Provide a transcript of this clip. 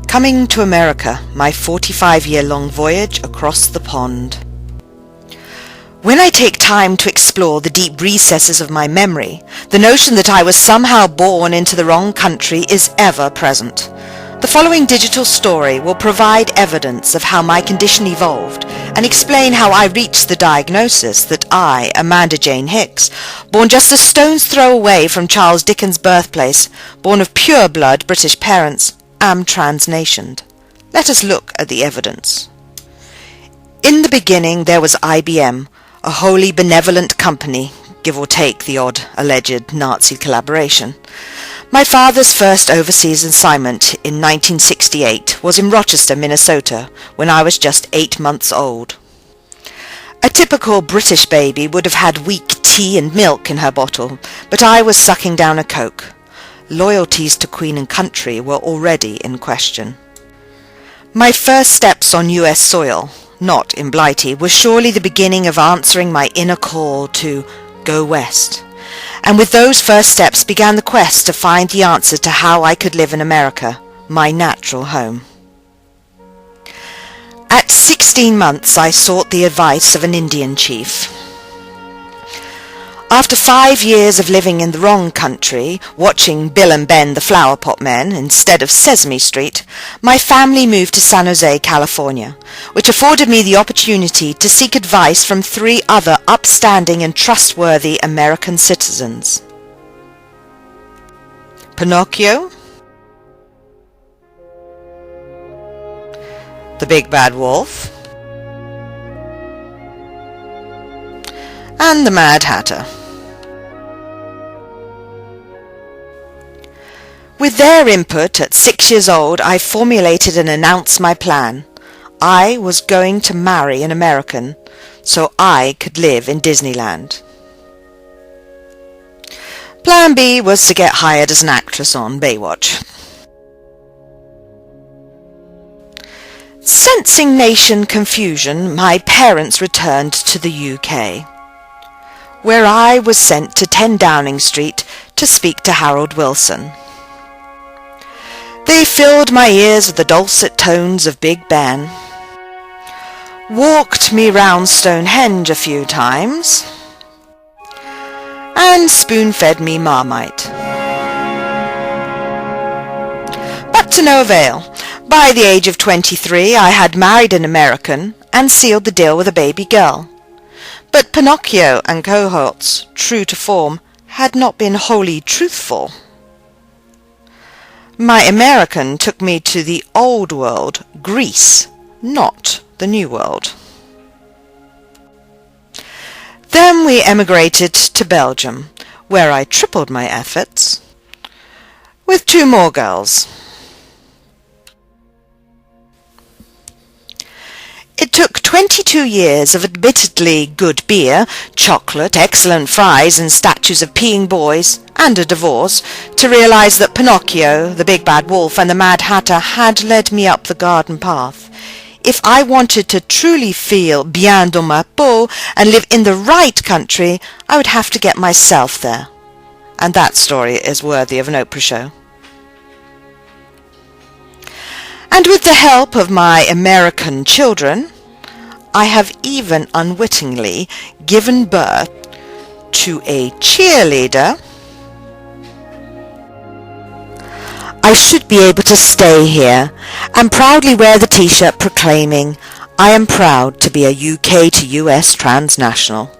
Coming to America, my 45-year-long voyage across the pond. When I take time to explore the deep recesses of my memory, the notion that I was somehow born into the wrong country is ever present. The following digital story will provide evidence of how my condition evolved and explain how I reached the diagnosis that I, Amanda Jane Hicks, born just a stone's throw away from Charles Dickens' birthplace, born of pure-blood British parents, am transnationed. Let us look at the evidence. In the beginning there was IBM, a wholly benevolent company, give or take the odd alleged Nazi collaboration. My father's first overseas assignment in 1968 was in Rochester, Minnesota, when I was just 8 months old. A typical British baby would have had weak tea and milk in her bottle, but I was sucking down a Coke. Loyalties to Queen and country were already in question. My first steps on US soil, not in Blighty, was surely the beginning of answering my inner call to go west. And with those first steps began the quest to find the answer to how I could live in America, my natural home. At 16 months I sought the advice of an Indian chief. After 5 years of living in the wrong country, watching Bill and Ben the Flower Pot Men instead of Sesame Street, my family moved to San Jose, California, which afforded me the opportunity to seek advice from 3 other upstanding and trustworthy American citizens. Pinocchio, the Big Bad Wolf, and the Mad Hatter. With their input, at 6 years old, I formulated and announced my plan. I was going to marry an American, so I could live in Disneyland. Plan B was to get hired as an actress on Baywatch. Sensing nation confusion, my parents returned to the UK, where I was sent to 10 Downing Street to speak to Harold Wilson. They filled my ears with the dulcet tones of Big Ben, walked me round Stonehenge a few times, and spoon-fed me Marmite. But to no avail. By the age of 23, I had married an American and sealed the deal with a baby girl. But Pinocchio and cohorts, true to form, had not been wholly truthful. My American took me to the old world, Greece, not the new world. Then we emigrated to Belgium, where I tripled my efforts with 2 more girls. It took 22 years of admittedly good beer, chocolate, excellent fries, and statues of peeing boys, and a divorce, to realize that Pinocchio, the Big Bad Wolf, and the Mad Hatter had led me up the garden path. If I wanted to truly feel bien dans ma peau and live in the right country, I would have to get myself there. And that story is worthy of an Oprah show. And with the help of my American children, I have even unwittingly given birth to a cheerleader. I should be able to stay here and proudly wear the t-shirt proclaiming, I am proud to be a UK to US transnational.